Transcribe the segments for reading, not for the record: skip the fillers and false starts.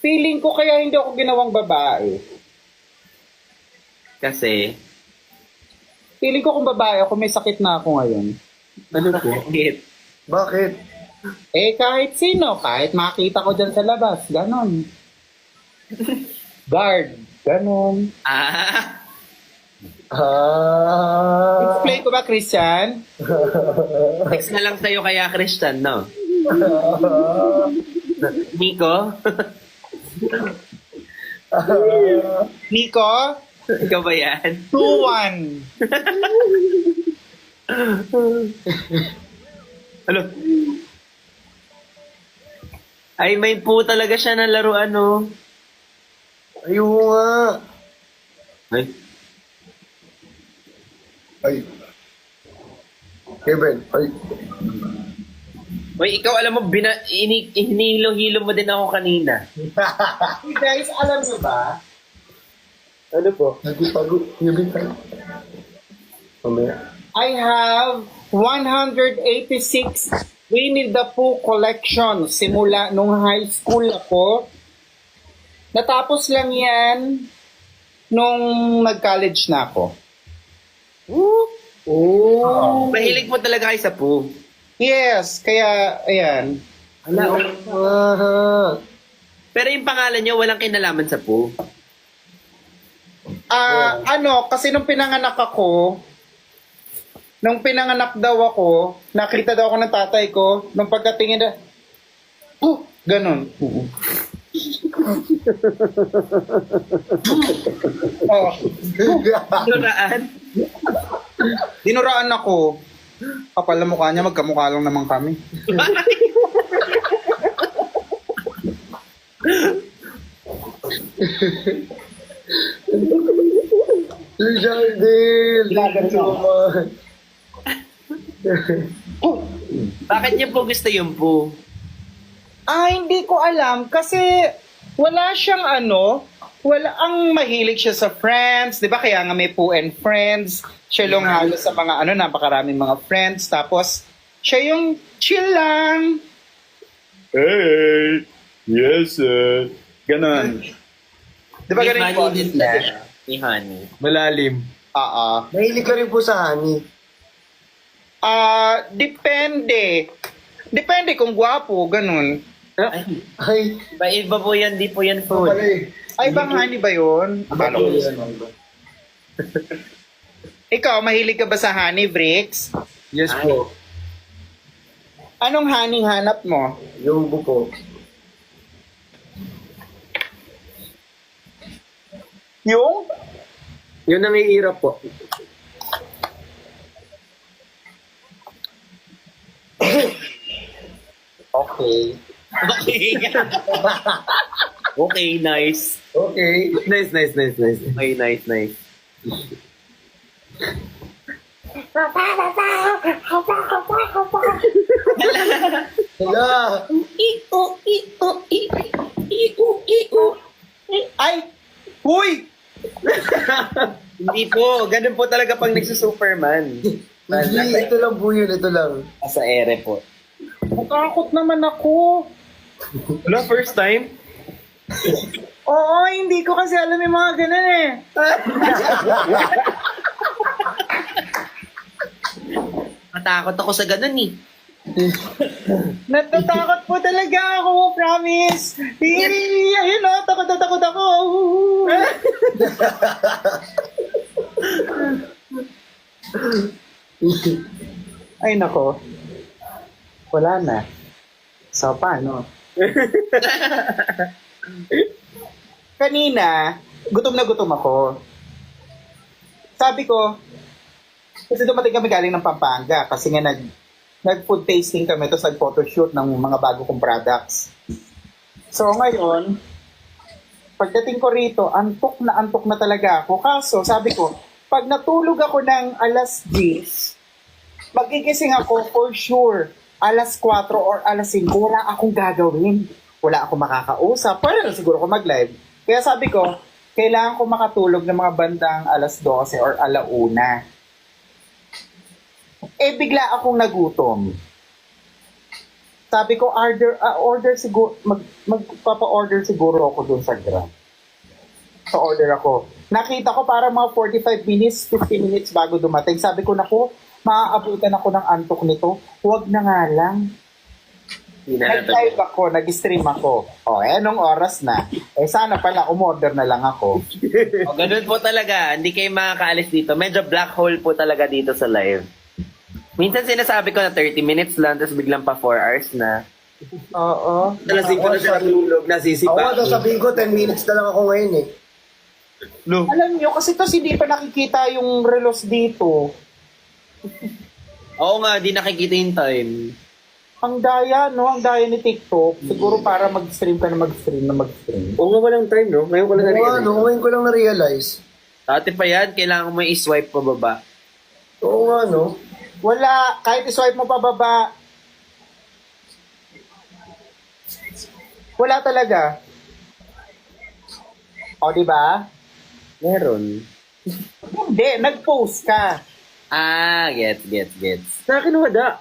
Feeling ko kaya hindi ako ginawang babae. Kasi, Feeling ko kung babae ako, may sakit na ako ngayon. ano po? Bakit? Eh, kahit sino, kahit makita ko dyan sa labas, ganon. Guard, ganon. Ah, Explain ko ba, Christian? text na lang sa'yo kaya Christian, no? Nico? Nico, Ikaw ba yan? 2-1. Ano? Ay, may po talaga siya na laruan, no? Ayoko nga. Ay, Ay. Kevin, ay. Uy, ikaw alam mo, hinihilo-hilo mo din ako kanina. Hey guys, alam niyo ba? Ano po? Nagpagod. Kevin, tayo. Mamaya. I have 186 Winnie the Pooh collection simula nung high school ako. Natapos lang yan nung nag-college na ako. Oh. Mahilig mo talaga kayo sa po. Yes, kaya ayan. Pero yung pangalan niyo, walang kinalaman sa po. Kasi nung pinanganak daw ako, nakita daw ako ng tatay ko, nung pagkatingin na, ganun. Oh, Duraan. dinuraan ako. Kapal na mukha niya, magkamukha lang naman kami. Si Jardel. Ginaganon ako. Bakit niyo po gusto yung po? Hindi ko alam kasi wala siyang wala ang mahilig siya sa friends, 'di ba? Kaya nga may Pooh and Friends. Siya lang halos sa mga napakaraming mga friends. Tapos siya yung chill lang. Hey, yes sir. Ganon. 'Di ba ganun yung boses niya? Ni Honey. Malalim. Mahilig ka rin po sa honey. Depende. Depende kung gwapo, ganun. Ay, Ay. iba po yan, di po yan Pala food. eh. Ay, bang honey ba yun? Akala ko yun. Ikaw, mahilig ka ba sa honey, Bricks? Yes Ay. po. Anong honey hanap mo? Yung buko. Yung? Yun ang iirap po. Okay. Okay. Okay, nice. Okay. Nice. Okay, nice. Hala. Ay! Huy! Hindi po, ganun po talaga pag nagsusuperman. Hindi, ito lang po yun. Ito lang. Sa ere po. Natakot naman ako. Wala, first time? Oo, hindi ko kasi alam yung mga ganun eh. Matakot ako sa ganun eh. Natatakot po talaga ako, promise. Ayun o, takot na takot ako. Ay nako. Wala na. So, paano? Kanina, gutom na gutom ako. Sabi ko, kasi dumating kami galing ng Pampanga kasi nga nag-food tasting kami tapos nag-photoshoot ng mga bago kong products. So ngayon, pagdating ko rito, antok na talaga ako. Kaso sabi ko, pag natulog ako ng alas 10, magigising ako for sure alas 4 or alas 5, wala akong gagawin. Wala akong makakausap. Pwede na siguro ako mag-live. Kaya sabi ko, kailangan ko makatulog ng mga bandang alas 12 or alauna. Bigla akong nagutom. Sabi ko, order siguro, magpapa-order siguro ako dun sa Grab. So, order ako. Nakita ko para mga 45 minutes, 50 minutes bago dumating. Sabi ko, naku, maaabutan ako ng antok nito. Huwag na nga lang. Hindi na Nag-live ako, nag-stream ako. O, anong oras na? Sana pala, umorder na lang ako. O, ganun po talaga. Hindi kayo makakaalis dito. Medyo black hole po talaga dito sa live. Minsan sinasabi ko na 30 minutes lang, tapos biglang pa 4 hours na. Oo. Nalasing ko na siya natulog, nasisipa. Ako nga daw sabihin ko, 10 minutes na lang ako ngayon eh. Alam nyo, kasi tos hindi pa nakikita yung relos dito. Oo nga, di nakikita yung time. Ang daya, no? Ang daya ni TikTok. Siguro para mag-stream ka na mag-stream. Oo nga, walang time, no? Ngayon ko lang na-realize. Oo, ngayon ko lang na-realize. Dati pa yan, kailangan mo i-swipe pababa. Oo nga, no? Wala, kahit i-swipe mo pababa. Wala talaga. O, di ba? Meron. Hindi, nag-post ka. Ah, gets. Sa akin wala.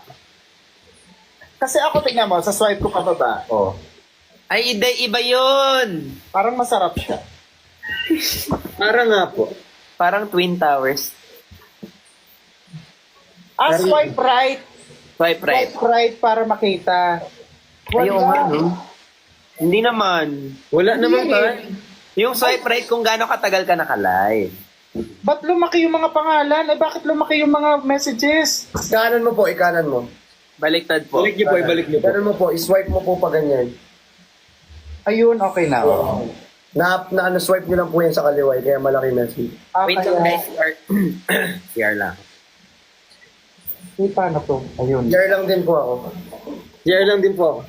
Kasi ako, tingnan mo, sa swipe ko pababa. O, Ay, iba yun! parang masarap siya. Para nga po. Parang Twin Towers. Swipe right. Swipe right. Swipe right para makita. Ayaw nga, no? Hindi naman. Wala naman Hindi. ba? Yung swipe right kung gaano katagal ka naka-live. Ba't lumaki yung mga pangalan? Bakit lumaki yung mga messages? Ikanan mo po, ikanan mo. Baliktad po. Balik niyo po, ibalik niyo po. Ikanan mo po, iswipe mo po pa ganyan. Ayun, okay na. Na swipe niyo lang po yan sa kaliwa, kaya malaki message. Wait lang guys, CR. CR lang. Paano to? Ayun. Share lang din po ako. Share lang din po ako.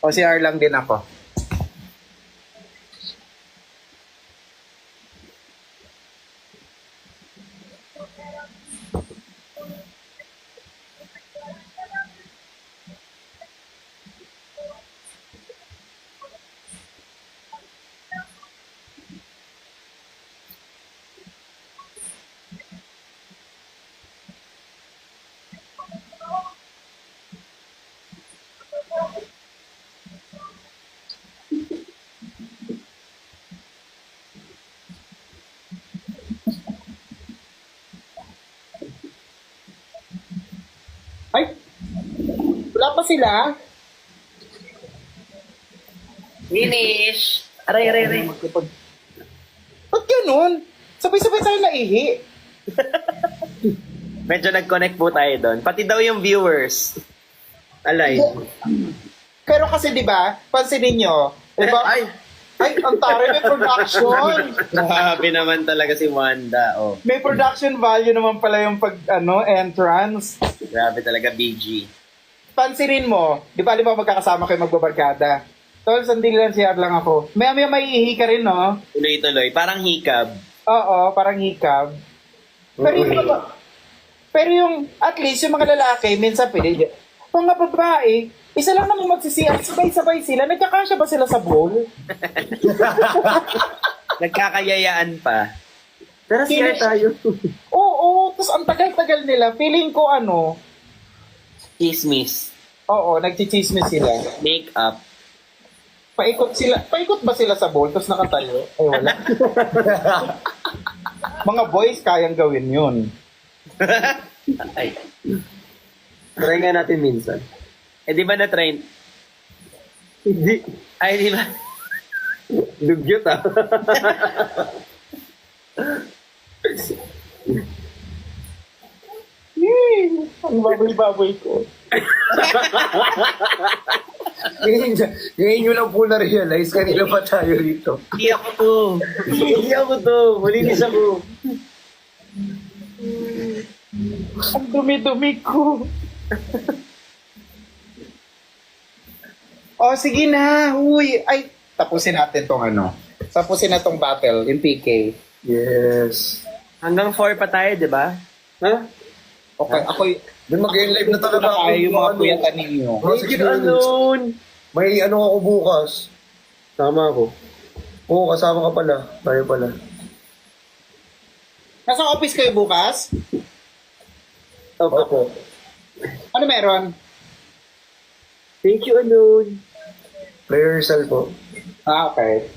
O CR lang din ako. Ay! Wala pa sila? Finish! Aray. Ba't ganun? Sabay-sabay tayo naihi. Medyo nag-connect po tayo doon. Pati daw yung viewers. Alay. Pero kasi di ba, pansinin nyo, diba? Ay! Ay, ang taray, may production. Grabe naman talaga si Wanda. Oh. May production value naman pala yung entrance. Grabe talaga, BG. Pansinin mo, di ba magkakasama kayo magbabarkada? Tol, sandali lang siya lang ako. Maya may ihi ka rin, no? Tuloy-tuloy. Parang hikab. Oo, parang hikab. Pero yung pero yung, at least, yung mga lalaki, minsan pwede. Mga babae, isa lang naman magsisiyang, sabay-sabay sila. Nagkakasya ba sila sa bowl? Nagkakayayaan pa. Tara, share tayo. Oo, tapos ang tagal-tagal nila. Feeling ko Chismis. oo, nagchichismis sila. Make-up. Paikot ba sila sa bowl, tapos nakatayo? Ay, wala. Mga boys, kayang gawin yun. Ay. Try nga natin minsan. Eh, di ba na-train? Hindi. Ay, di ba? Dugyot ah. Yay! Ang baboy-baboy ko. Ngayon nyo lang po na-realize, kanina pa tayo rito. Hindi ako to. Hindi ako to, malinis ako. Ang dumi-dumi ko. Oh, sige na. Uy, ay, tapusin natin tong Tapusin na tong battle in PK. Yes. Hanggang 4 pa tayo, di ba? Ha? Okay, ako Then mag-live na talaga ako. tayo yung mga kuyatan ninyo. Make it alone. May ako bukas. Tama ako. Oo, kasama ka pala. Tayo pala. Nasa office kayo bukas? Opo. Ano meron? Thank you, Anon. Rehearsal po. Ah, okay.